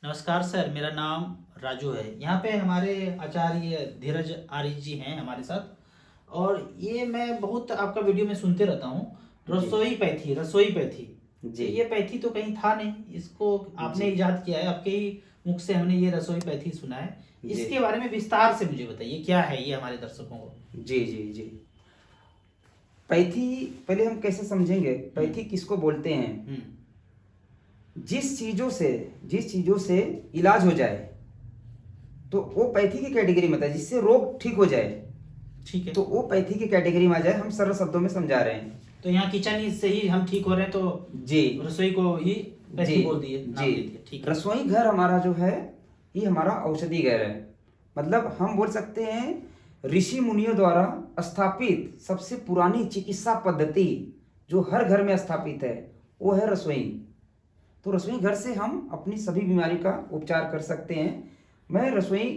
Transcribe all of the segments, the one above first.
नमस्कार सर, मेरा नाम राजू है। यहाँ पे हमारे आचार्य धीरज आर्य जी हैं हमारे साथ। और ये मैं बहुत आपका वीडियो में सुनते रहता हूँ। रसोई पैथी। जी ये पैथी तो कहीं था नहीं, इसको आपने जी इजाद किया है। आपके ही मुख से हमने ये रसोई पैथी सुना है। जी इसके बारे में विस्तार से मुझे बताइए, क्या है ये हमारे दर्शकों को। जी जी जी पैथी पहले हम कैसे समझेंगे पैथी किसको बोलते हैं। हम्म। जिस चीजों से इलाज हो जाए तो वो पैथी की कैटेगरी में आता है। जिससे रोग ठीक हो जाए ठीक है। तो वो पैथी की कैटेगरी में आ जाए। हम सरल शब्दों में समझा रहे हैं। तो यहाँ किचन से ही हम ठीक हो रहे हैं, तो जी रसोई को ही पैथी जी बोल दिए, नाम जी दे दिया। ठीक है। रसोई घर हमारा जो है ये हमारा औषधि घर है। मतलब हम बोल सकते हैं ऋषि मुनियों द्वारा स्थापित सबसे पुरानी चिकित्सा पद्धति जो हर घर में स्थापित है वो है रसोई। तो रसोई घर से हम अपनी सभी बीमारी का उपचार कर सकते हैं। मैं रसोई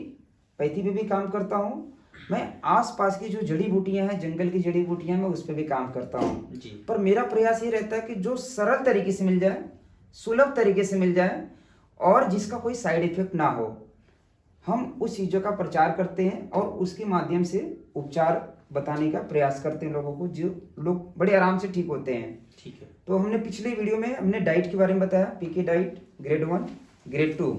पैथी पे भी काम करता हूँ। मैं आसपास की जो जड़ी बूटियां हैं, जंगल की जड़ी बूटियां, मैं उस पर भी काम करता हूँ। जी। पर मेरा प्रयास ये रहता है कि जो सरल तरीके से मिल जाए, सुलभ तरीके से मिल जाए और जिसका कोई साइड इफेक्ट ना हो, हम उस चीज़ों का प्रचार करते हैं और उसके माध्यम से उपचार बताने का प्रयास करते हैं लोगों को, जो लोग बड़े आराम से ठीक होते हैं। ठीक है। तो हमने पिछले वीडियो में हमने डाइट के बारे में बताया, पीके डाइट ग्रेड 1 ग्रेड 2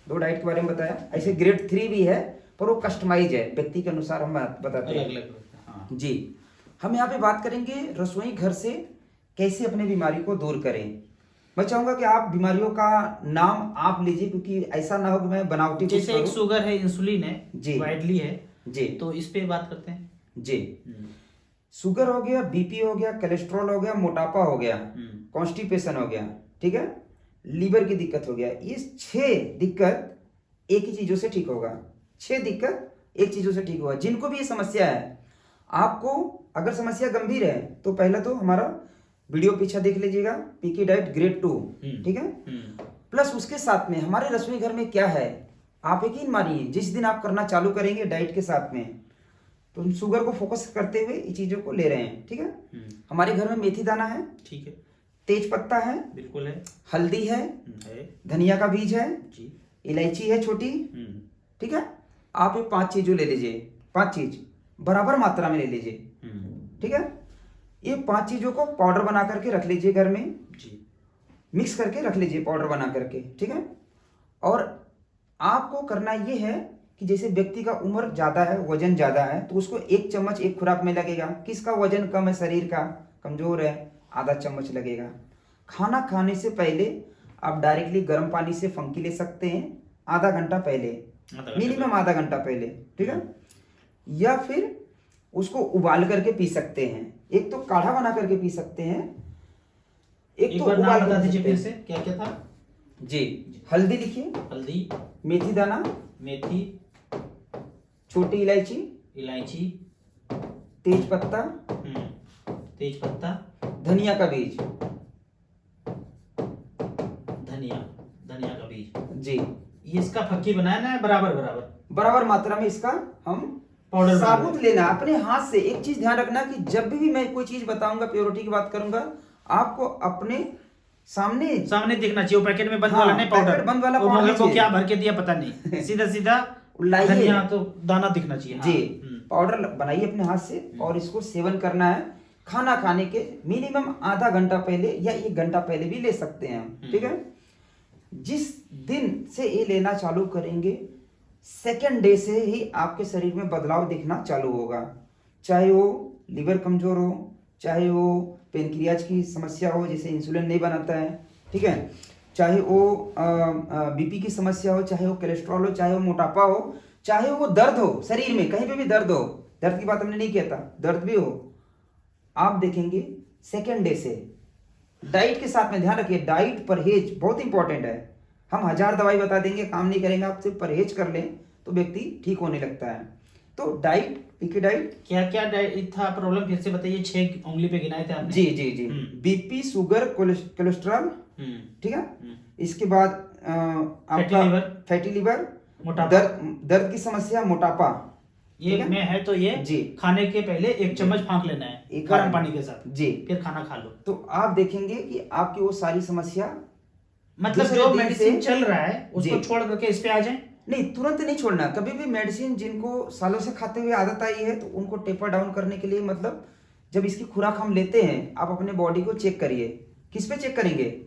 दो डाइट के बारे में बताया। ऐसे ग्रेड 3 भी है पर वो कस्टमाइज है, व्यक्ति के अनुसार हम बताते हैं। अलग अलग। हाँ। जी, हम यहाँ पे बात करेंगे रसोई घर से कैसे अपने बीमारी को दूर करें। मैं चाहूंगा कि आप बीमारियों का नाम आप लीजिए, क्योंकि ऐसा ना हो कि मैं बनावटी कुछ जैसे एक करूं। शुगर है, इंसुलिन है, जी वाइडली है, जी तो इस पे बात करते हैं। जी शुगर हो गया, बीपी हो गया, कोलेस्ट्रॉल हो गया, मोटापा हो गया, कॉन्स्टिपेशन हो गया, ठीक है, लीवर की दिक्कत हो गया। ये 6 दिक्कत एक ही चीजों से ठीक होगा। 6 दिक्कत एक चीजों से ठीक होगा। जिनको भी ये समस्या है, आपको अगर समस्या गंभीर है तो पहले तो हमारा वीडियो पीछा देख लीजिएगा, पीके डाइट ग्रेड 2, ठीक है। प्लस उसके साथ में हमारे रसोई घर में क्या है, आप यकीन मानिए जिस दिन आप करना चालू करेंगे डाइट के साथ में, तो हम शुगर को फोकस करते हुए ये चीजों को ले रहे हैं, ठीक है। हमारे घर में मेथी दाना है, ठीक है, तेज पत्ता है, बिल्कुल है, हल्दी है, है धनिया का बीज है, जी, इलायची है छोटी, ठीक है। आप ये 5 चीजों ले लीजिए, 5 चीज बराबर मात्रा में ले लीजिए, ठीक है। ये 5 चीजों को पाउडर बना करके रख लीजिए घर में, जी, मिक्स करके रख लीजिए पाउडर बना करके, ठीक है। और आपको करना ये है कि जैसे व्यक्ति का उम्र ज़्यादा है, वजन ज़्यादा है, तो उसको 1 चम्मच एक खुराक में लगेगा। किसका वजन कम है, शरीर का कमजोर है, आधा चम्मच लगेगा। खाना खाने से पहले आप डायरेक्टली गर्म पानी से फंकी ले सकते हैं, आधा घंटा पहले, मिनिमम आधा घंटा पहले, ठीक है। या फिर उसको उबाल करके पी सकते हैं। एक तो काढ़ा बना करके पी सकते हैं, एक तो बार नाम उबाल बता कर दीजिए सकते फिर से, हैं। क्या क्या था। जी, हल्दी लिखिए, हल्दी, मेथी दाना, मेथी, छोटी इलायची, इलायची, तेज पत्ता, तेज पत्ता, धनिया का बीज, धनिया, धनिया का बीज। जी, ये इसका फक्की बनाना है बराबर बराबर, बराबर मात्रा में इसका हम पाउडर साबुत लेना अपने हाथ से। एक चीज ध्यान रखना कि जब भी मैं कोई चीज बताऊंगा, प्योरिटी की बात करूंगा, आपको अपने सामने दिखना चाहिए। वो पैकेट में बंद हाँ, वाला नहीं, पाउडर पैकेट बंद वाला वो पाउडर मगर को चाहिए। क्या भर के दिया पता नहीं, सीधा सीधा लाइए। धनिया तो दाना दिखना चाहिए। जी, हाँ। पाउडर बनाइए अपने हाथ से और इसको सेवन करना है खाना खाने के मिनिमम आधा घंटा पहले या 1 घंटा पहले भी ले सकते हैं हम, ठीक है। जिस दिन से ये लेना चालू करेंगे, सेकेंड डे से ही आपके शरीर में बदलाव दिखना चालू होगा। चाहे वो लीवर कमजोर हो, चाहे वो पेनक्रियाज की समस्या हो, जैसे इंसुलिन नहीं बनाता है, ठीक है, चाहे वो बीपी की समस्या हो, चाहे वो कोलेस्ट्रॉल हो, चाहे वो मोटापा हो, चाहे वो दर्द हो, शरीर में कहीं पे भी दर्द हो, दर्द की बात हमने नहीं कहता, दर्द भी हो, आप देखेंगे सेकेंड डे से। डाइट के साथ में ध्यान रखिए, डाइट परहेज बहुत इंपॉर्टेंट है। हम 1000 दवाई बता देंगे, काम नहीं करेंगे, आप सिर्फ परहेज कर लें तो व्यक्ति ठीक होने लगता है। तो डाइट, पीके डाइट, क्या क्या डाइट था, प्रॉब्लम फिर से बताइए। 6 उंगली पे गिनाए थे आपने। जी जी जी, बीपी, शुगर, कोलेस्ट्रॉल, ठीक है। इसके बाद आपका फैटी लीवर, मोटापा, दर्द की समस्या, मोटापा, ये में है तो ये जी, खाने के पहले 1 चम्मच फाँक लेना है गर्म पानी के साथ जी, फिर खाना खा लो। तो आप देखेंगे कि आपकी वो सारी समस्या मतलब दूसरे जो दिन मेडिसिन से- चल रहा है उसको जी। छोड़ करके इस पे आ जाए। नहीं, तुरंत नहीं छोड़ना। कभी भी मेडिसिन जिनको सालों से खाते हुए आदत आई है तो उनको टेपर डाउन करने के लिए, मतलब जब इसकी खुराक हम लेते हैं, आप अपने बॉडी को चेक करिए। किस पे चेक करेंगे?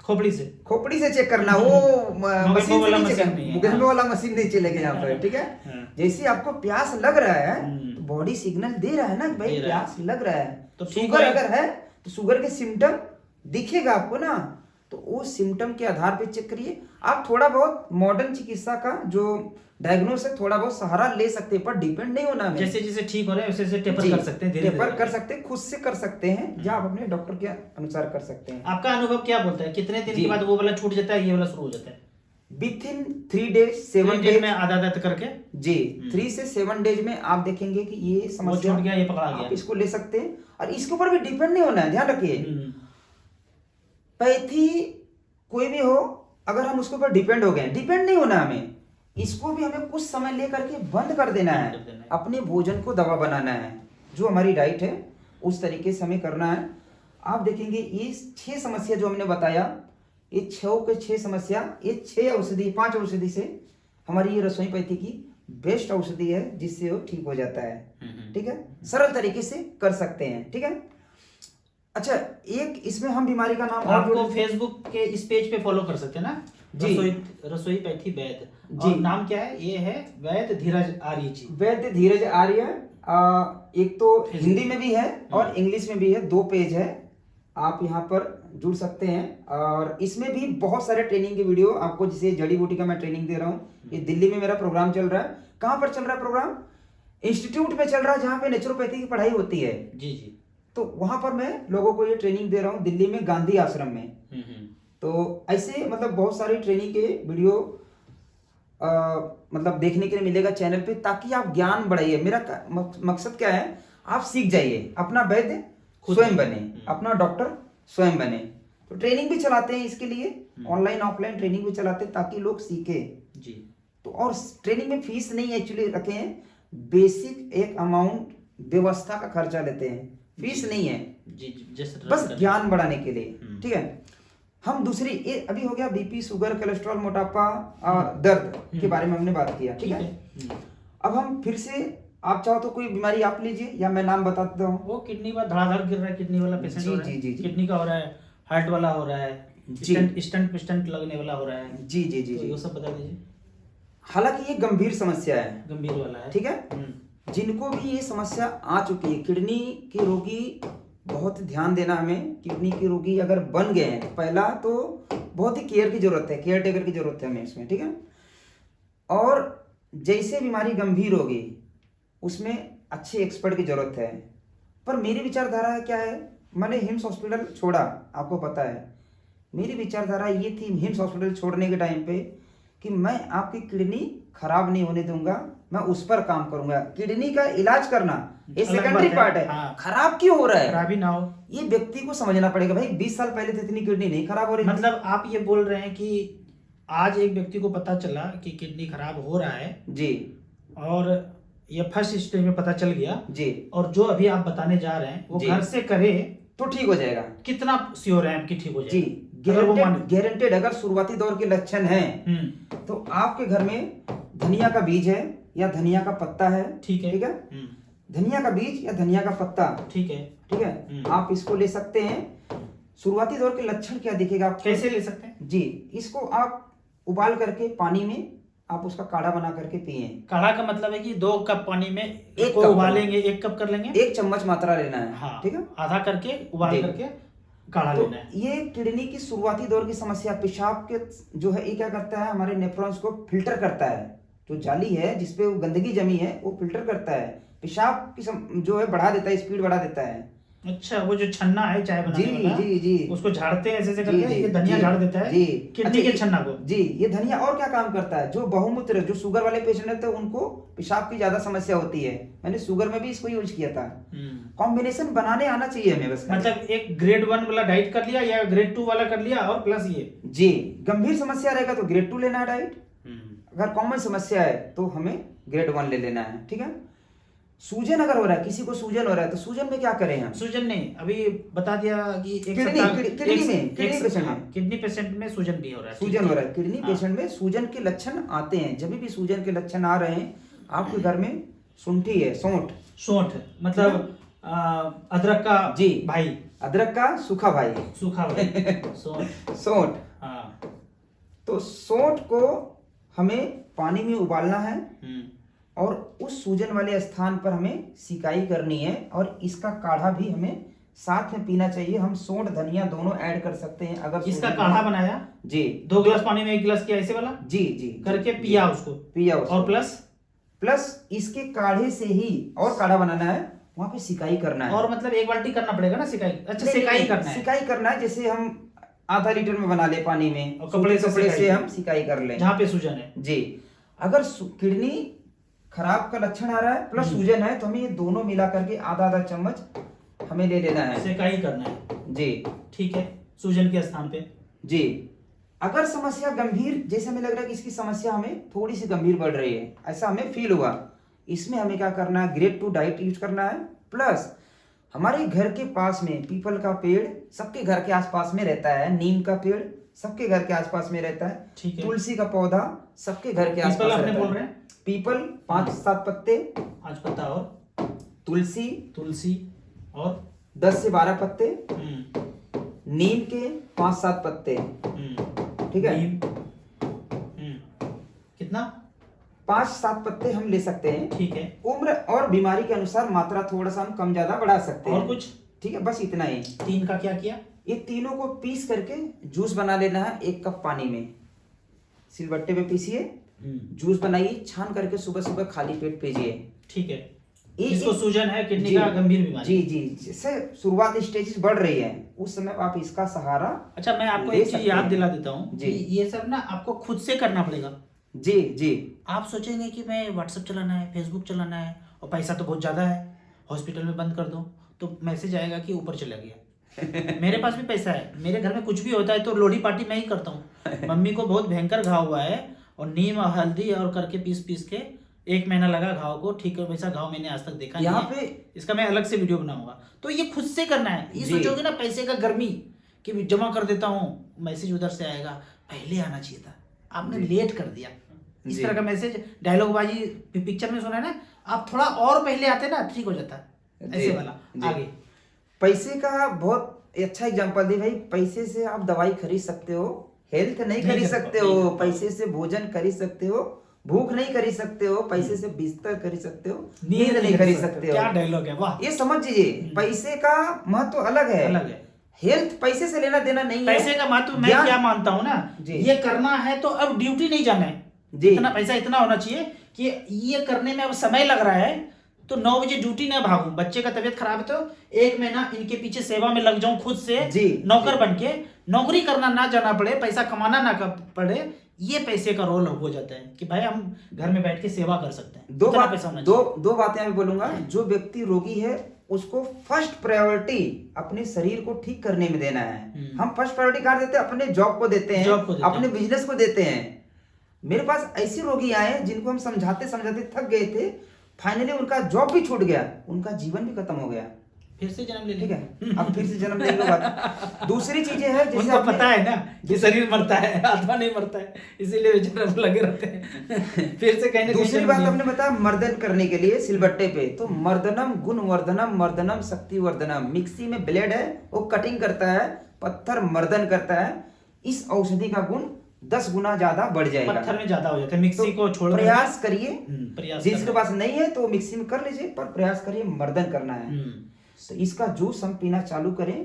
खोपड़ी से। खोपड़ी से चेक करना। वो मशीन से वाला नहीं मशीन चेक, नहीं है, मुकदमे हाँ। वाला मशीन नहीं चलेगा यहाँ पर, ठीक है। हाँ। जैसे आपको प्यास लग रहा है तो बॉडी सिग्नल दे रहा है ना कि भाई दे रहा है। प्यास लग रहा है। तो ठीक शुगर है। अगर है तो शुगर के सिम्टम दिखेगा आपको ना, तो वो सिम्टम के आधार पे चेक करिए। आप थोड़ा बहुत मॉडर्न चिकित्सा का जो डायग्नोस है थोड़ा बहुत सहारा ले सकते हैं, पर डिपेंड नहीं होना हमें। जैसे जैसे ठीक हो रहे हैं वैसे वैसे टेपर जी, कर सकते हैं, धीरे टेपर धीरे कर सकते हैं, खुद से कर सकते हैं, या आप अपने डॉक्टर के अनुसार कर सकते हैं। आपका अनुभव क्या बोलता है, कितने दिन जी। के बाद वो वाला छूट जाता है, ये वाला शुरू हो जाता है? विथ इन 3 डेज 7 3 डेज दिन में आधा आधा करके जी, 3 से 7 डेज में आप देखेंगे कि ये वो समस्या छूट गया, ये पकड़ा गया। आप इसको ले सकते हैं। और इसके ऊपर भी डिपेंड नहीं होना है, ध्यान रखिए। पैथी कोई भी हो, अगर हम उसके ऊपर डिपेंड हो गए, डिपेंड नहीं होना हमें। इसको भी हमें कुछ समय लेकर के बंद कर देना बंद है। कर देना है। अपने भोजन को दवा बनाना है, जो हमारी डाइट है उस तरीके से हमें करना है। आप देखेंगे ये 6 समस्या जो हमने बताया, ये 6 समस्या, ये 6 औषधि 5 औषधि से हमारी ये रसोई पैथी की बेस्ट औषधि है, जिससे वो ठीक हो जाता है। ठीक है, सरल तरीके से कर सकते हैं। ठीक है। अच्छा, एक इसमें हम बीमारी का नाम और आपको जोड़- फेसबुक के इस पेज पे फॉलो कर सकते हैं ना, जी। रसोई पैथी वैद्य। जी। और नाम क्या है? ये है वैद्य धीरज आर्य जी। वैद्य धीरज आर्य। एक तो हिंदी में भी है और इंग्लिश में भी है, 2 पेज है। आप यहाँ पर जुड़ सकते हैं। और इसमें भी बहुत सारे ट्रेनिंग के वीडियो आपको, जैसे जड़ी बूटी का मैं ट्रेनिंग दे रहा हूँ, ये दिल्ली में मेरा प्रोग्राम चल रहा है। कहाँ पर चल रहा है प्रोग्राम? इंस्टीट्यूट में चल रहा है, जहाँ पे नेचुरोपैथी की पढ़ाई होती है। जी जी। तो वहां पर मैं लोगों को ये ट्रेनिंग दे रहा हूँ, दिल्ली में गांधी आश्रम में। तो ऐसे मतलब बहुत सारी ट्रेनिंग के वीडियो मतलब देखने के लिए मिलेगा चैनल पे, ताकि आप ज्ञान बढ़ाइए। मेरा मकसद क्या है, आप सीख जाइए, अपना वैद्य स्वयं बने, अपना डॉक्टर स्वयं बने। तो ट्रेनिंग भी चलाते हैं इसके लिए, ऑनलाइन ऑफलाइन ट्रेनिंग भी चलाते हैं, ताकि लोग सीखे जी। तो। और ट्रेनिंग में फीस नहीं एक्चुअली रखे हैं, बेसिक एक अमाउंट व्यवस्था का खर्चा लेते हैं, फीस नहीं है, जी जैसे बस ज्ञान बढ़ाने के लिए। ठीक है। हम दूसरी, ये अभी हो गया बीपी, शुगर, कोलेस्ट्रॉल, मोटापा, दर्द के बारे में हमने बात किया। ठीक है। अब हम फिर से, आप चाहो तो कोई बीमारी आप लीजिए, या मैं नाम बता देता हूँ। वो किडनी का धड़ाधड़ गिर रहा है, किडनी वाला पेशेंट जी, हो रहा है, जी, जी, जी। किडनी का हो रहा है, हार्ट वाला हो रहा है, जी। स्टंट लगने वाला हो रहा है। जी जी जी तो जी। ये सब बता दीजिए। हालांकि ये गंभीर समस्या है, गंभीर वाला है। ठीक है। जिनको भी ये समस्या आ चुकी है, किडनी के रोगी, बहुत ध्यान देना हमें। किडनी के रोगी अगर बन गए हैं तो पहला तो बहुत ही केयर की जरूरत है, केयर टेकर की जरूरत है हमें इसमें। ठीक है। और जैसे बीमारी गंभीर होगी उसमें अच्छे एक्सपर्ट की जरूरत है। पर मेरी विचारधारा क्या है, मैंने हिम्स हॉस्पिटल छोड़ा, आपको पता है। मेरी विचारधारा ये थी हिम्स हॉस्पिटल छोड़ने के टाइम पे, कि मैं आपकी किडनी खराब नहीं होने दूंगा, मैं उस पर काम करूंगा। किडनी का इलाज करना ये अलग सेकेंडरी बात है, पार्ट है। हाँ। खराब क्यों हो रहा है, खराबी ना हो। ये व्यक्ति को समझना पड़ेगा। भाई 20 साल पहले तो इतनी किडनी नहीं खराब हो रही थी। मतलब आप ये बोल रहे हैं कि आज एक व्यक्ति को पता चला कि किडनी खराब हो रहा है, जी, और ये फर्स्ट स्टेज में पता चल गया जी, और जो अभी आप बताने जा रहे हैं वो जी। घर से करे, तो ठीक हो जाएगा। कितना श्योर है कि ठीक हो जी, जाएगा? अगर वो मान- गारंटेड। अगर शुरुआती दौर के लक्षण हैं तो आपके घर में धनिया का बीज है या धनिया का पत्ता है, ठीक है। ठीक है। धनिया का बीज या धनिया का पत्ता, ठीक है। ठीक है, आप इसको ले सकते हैं। शुरुआती दौर के लक्षण क्या दिखेगा आपको? कैसे ले सकते हैं? जी, इसको आप उबाल करके पानी में आप उसका काढ़ा बना करके पिए। काढ़ा का मतलब है कि 2 कप पानी में एक को कप उबालेंगे, 1 कप कर लेंगे, 1 चम्मच मात्रा लेना है। हाँ, ठीक है। आधा करके उबाल जी। करके काढ़ा तो लेना है। ये किडनी की शुरुआती दौर की समस्या, पेशाब के जो है ये क्या करता है, हमारे नेफ्रॉन्स को फिल्टर करता है। जो जाली है जिसपे वो गंदगी जमी है वो फिल्टर करता है, पेशाब की जो है बढ़ा देता है, स्पीड बढ़ा देता है। अच्छा, वो जो छन्ना है चाय बनाने जी वाला, जी जी, उसको झाड़ते हैं ऐसे ऐसे जी, करके, जी, ये धनिया जी, झाड़ देता है जी। किडनी अच्छा, के छन्ना को। जी, ये धनिया और क्या काम करता है, जो बहुमूत्र, जो शुगर वाले पेशेंट रहते हैं उनको पेशाब की ज्यादा समस्या होती है। मैंने शुगर में भी इसको यूज किया था। कॉम्बिनेशन बनाने आना चाहिए हमें बस। मतलब एक ग्रेड 1 वाला डाइट कर लिया या ग्रेड 2 वाला कर लिया, और प्लस ये। जी, गंभीर समस्या रहेगा तो ग्रेड 2 लेना है डाइट, अगर कॉमन समस्या है तो हमें ग्रेड 1 ले लेना है। ठीक है। सूजन अगर हो रहा है, किसी को सूजन हो रहा है, तो सूजन में क्या करें हम? सूजन नहीं, अभी बता दिया कि एक किडनी सप्ताह- किडनी एक- में, किडनी एक- पेशेंट हाँ, में किडनी पेशेंट में सूजन भी हो रहा है। सूजन हो रहा है, किडनी हाँ। पेशेंट में सूजन के लक्षण आते हैं। जब भी सूजन के लक्षण आ रहे हैं, आपके घर में शुंठी है, सौंठ, सोंठ मतलब अदरक का जी भाई, अदरक का सूखा भाई, सूखा भाई सोंठ। सौंठ। हाँ। तो सौंठ को हमें पानी में उबालना है हम्म। और उस सूजन वाले स्थान पर हमें सिकाई करनी है, और इसका काढ़ा भी हमें साथ में पीना चाहिए। हम सौंठ धनिया दोनों ऐड कर सकते हैं अगर इसका सूजन- काढ़ा बनाया, जी 2 गिलास पानी में 1 गिलास किया, ऐसे वाला जी जी करके पिया उसको, पिया उसको। और प्लस इसके काढ़े से ही और काढ़ा बनाना है, वहां पे सिकाई करना है। और मतलब 1 बाल्टी करना पड़ेगा ना सिकाई? अच्छा, नहीं, सिकाई नहीं, करना है, सिकाई करना है। जैसे हम आधा लीटर में बना ले पानी में, और कपड़े से कपड़े सिकाई से करें। हम सिकाई कर लें जहाँ पे सूजन है। जी। अगर किडनी खराब का लक्षण आ रहा है प्लस सूजन है, तो हमें ये दोनों मिला करके आधा आधा चम्मच हमें ले लेना है सिकाई करना है, जी। ठीक है, सूजन के स्थान पे। जी अगर समस्या गंभीर, जैसे हमें लग रहा है कि इसकी समस्या हमें थोड़ी सी गंभीर बढ़ रही है, ऐसा हमें फील हुआ, इसमें हमें क्या करना है, ग्रेड 2 डाइट यूज करना है। प्लस हमारे घर के पास में पीपल का पेड़ सबके घर के आसपास में रहता है, नीम का पेड़ सबके घर के आसपास में रहता है, ठीक है। तुलसी का पौधा सबके घर के आसपास पीपल आपने रहता बोल है। रहे हैं? पीपल 5-7 पत्ते, 5 पत्ता, और तुलसी तुलसी, और 10 से 12 पत्ते, हम्म, नीम के 5-7 पत्ते, ठीक है। नीम, कितना? 5-7 पत्ते हम ले सकते हैं। ठीक है। उम्र और बीमारी के अनुसार मात्रा थोड़ा सा हम कम ज्यादा बढ़ा सकते हैं। और कुछ? ठीक है, बस इतना ही। 3 का क्या किया? ये तीनों को पीस करके जूस बना लेना है 1 कप पानी में, सिलबट्टे पे पीसिए, जूस बनाइए, छान करके सुबह सुबह खाली पेट पीजिए। ठीक है। ये- इसको सूजन है, किडनी जी, का गंभीर बीमारी। जी जी, जिससे शुरुआत स्टेजेस बढ़ रही है, उस समय आप इसका सहारा। अच्छा, मैं आपको ले एक चीज सकते याद हैं। दिला देता हूँ जी। कि ये सब ना आपको खुद से करना पड़ेगा। जी जी आप सोचेंगे कि मैं व्हाट्सएप चलाना है, फेसबुक चलाना है, और पैसा तो बहुत ज्यादा है, हॉस्पिटल में बंद कर दो, तो मैसेज आएगा कि ऊपर चला गया। मेरे पास भी पैसा है, मेरे घर में कुछ भी होता है तो लोहड़ी पार्टी मैं ही करता हूँ। मम्मी को बहुत भयंकर घाव हुआ है, और नीम और हल्दी और करके पीस पीस के 1 महीना लगा घाव को ठीक है। वैसा घाव मैंने आज तक देखा नहीं यहाँ है। पे इसका मैं अलग से वीडियो बनाऊंगा। तो ये खुद से करना है। ये जी। सोचोगे ना पैसे का गर्मी कि जमा कर देता हूँ, मैसेज उधर से आएगा, पहले आना चाहिए था, आपने लेट कर दिया। इस जी। तरह का मैसेज, डायलॉग बाजी पिक्चर में सुना है ना, आप थोड़ा और पहले आते ना, ठीक हो जाता, ऐसे जी, वाला। जी। आगे पैसे का बहुत अच्छा एग्जांपल दी भाई। पैसे से आप दवाई खरीद सकते हो, हेल्थ नहीं खरीद सकते हो। पैसे से भोजन खरीद सकते हो, भूख नहीं खरीद सकते हो। पैसे से बिस्तर खरीद सकते हो, नींद नहीं खरीद सकते हो। क्या डायलॉग है, वाह। ये समझ लीजिए, पैसे का महत्व अलग है। अलग है। हेल्थ पैसे से लेना देना नहीं है। पैसे का महत्व मैं ज्ञान- क्या मानता हूँ ना, जी। ये करना है तो अब ड्यूटी नहीं जाना है। जी। इतना पैसा इतना होना चाहिए कि ये करने में अब समय लग रहा है तो 9 बजे ड्यूटी ना भागूं। बच्चे का तबीयत खराब है तो 1 महीना इनके पीछे सेवा में लग जाऊं खुद से, जी, नौकर बन के, नौकरी करना ना जाना पड़े, पैसा कमाना ना पड़े। ये पैसे का रोल हो जाता है कि भाई हम घर में बैठ के सेवा कर सकते हैं। इतना पैसा होना चाहिए। दो बातें मैं बोलूंगा। जो व्यक्ति रोगी है उसको फर्स्ट प्रायोरिटी अपने शरीर को ठीक करने में देना है। हम फर्स्ट प्रायोरिटी कहाँ देते हैं? अपने जॉब को देते हैं, जॉब को देते अपने बिजनेस को देते हैं। मेरे पास ऐसे रोगी आए जिनको हम समझाते समझाते थक गए थे, फाइनली उनका जॉब भी छूट गया, उनका जीवन भी खत्म हो गया। फिर से जन्म ले ठीक लेंगे। है, अब फिर से जन्म लेने के बाद दूसरी चीजें हैं जैसे उनको आपने- पता है ना कि शरीर मरता है, आत्मा नहीं मरता है, इसीलिए वे जन्म लगे रहते हैं। फिर से कहने दूसरी बात आपने बताया मर्दन करने के लिए सिलबट्टे पे, तो मर्दनम गुणवर्धनम मर्दनम शक्तिवर्धनम। मिक्सी में ब्लेड है, वो कटिंग करता है, पत्थर मर्दन करता है। इस औषधि का गुण 10 गुना ज्यादा बढ़ जाएगा। पत्थर में ज्यादा हो जाता है, मिक्सी को छोड़ प्रयास करिए। प्रयास जिसके करना। पास नहीं है तो मिक्सी में कर लीजिए, पर प्रयास करिए, मर्दन करना है। तो इसका जूस हम पीना चालू करें,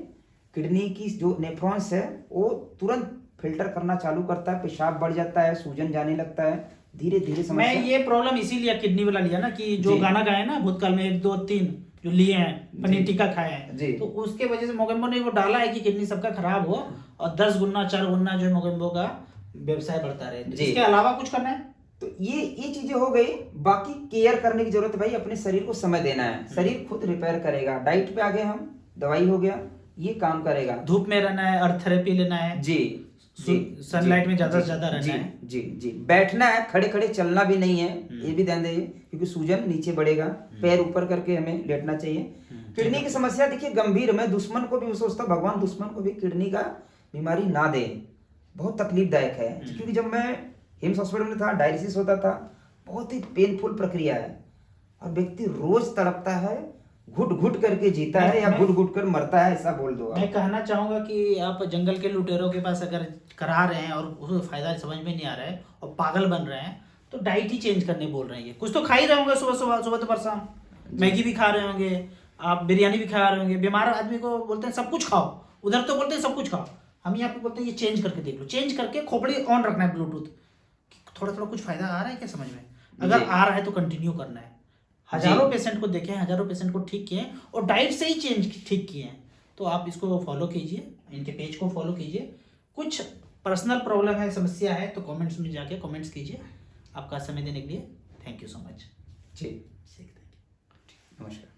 किडनी की जो नेफ्रॉन्स है वो तुरंत फिल्टर करना चालू करता है, पेशाब बढ़ जाता है, सूजन जाने लगता है, धीरे धीरे मैं समस्या। ये प्रॉब्लम इसीलिए किडनी वाला लिया ना कि जो जी। गाना गाया ना भूतकाल में 1 2 3 जो लिए हैं, पनीर जी। टिक्का खाए हैं, जी। तो उसके वजह से मोगेम्बो ने वो डाला है कि किडनी सबका खराब हो और 10 गुना 4 गुना जो मोगेम्बो का व्यवसाय बढ़ता रहे। तो जी। इसके अलावा कुछ करना है? तो ये चीजें हो गई। बाकी केयर करने की जरूरत है भाई, अपने शरीर को समय देना है, शरीर खुद रिपेयर करेगा। डाइट पे आ गए हम, दवाई हो गया, ये काम करेगा। धूप में रहना है, अर्थ थेरेपी लेना है, जी। सनलाइट में ज्यादा से ज्यादा रहना जी है। जी जी, बैठना है, खड़े खड़े चलना भी नहीं है, ये भी ध्यान दीजिए, क्योंकि सूजन नीचे बढ़ेगा। पैर ऊपर करके हमें लेटना चाहिए। किडनी की समस्या देखिए गंभीर, मैं दुश्मन को भी सोचता हूँ, भगवान दुश्मन को भी किडनी का बीमारी ना दे, बहुत तकलीफदायक है। क्योंकि जब मैं हिम्स हॉस्पिटल में था, डायलिसिस होता था, बहुत ही पेनफुल प्रक्रिया है, और व्यक्ति रोज तड़पता है, घुट घुट करके जीता है या घुट घुट कर मरता है, ऐसा बोल दो। मैं कहना चाहूंगा कि आप जंगल के लुटेरों के पास अगर करा रहे हैं और उसको फायदा समझ में नहीं आ रहा है और पागल बन रहे हैं, तो डाइट ही चेंज करने बोल रहे हैं। कुछ तो खा ही रहे होंगे, सुबह सुबह सुबह दोपहर शाम मैगी भी खा रहे होंगे, आप बिरयानी भी खा रहे होंगे। बीमार आदमी को बोलते हैं सब कुछ खाओ, उधर तो बोलते हैं सब कुछ खाओ, हम यहाँ पे बोलते हैं ये चेंज करके देख लो। चेंज करके खोपड़ी ऑन रखना है, ब्लूटूथ, थोड़ा थोड़ा कुछ फायदा आ रहा है क्या समझ में? अगर आ रहा है तो कंटिन्यू करना है। हजारों पेशेंट को देखे, हजारों पेशेंट को ठीक किए और डाइट से ही चेंज ठीक किए हैं। तो आप इसको फॉलो कीजिए, इनके पेज को फॉलो कीजिए। कुछ पर्सनल प्रॉब्लम है, समस्या है, तो कमेंट्स में जाके कमेंट्स कीजिए। आपका समय देने के लिए थैंक यू सो मच। जी, थैंक यू। नमस्कार।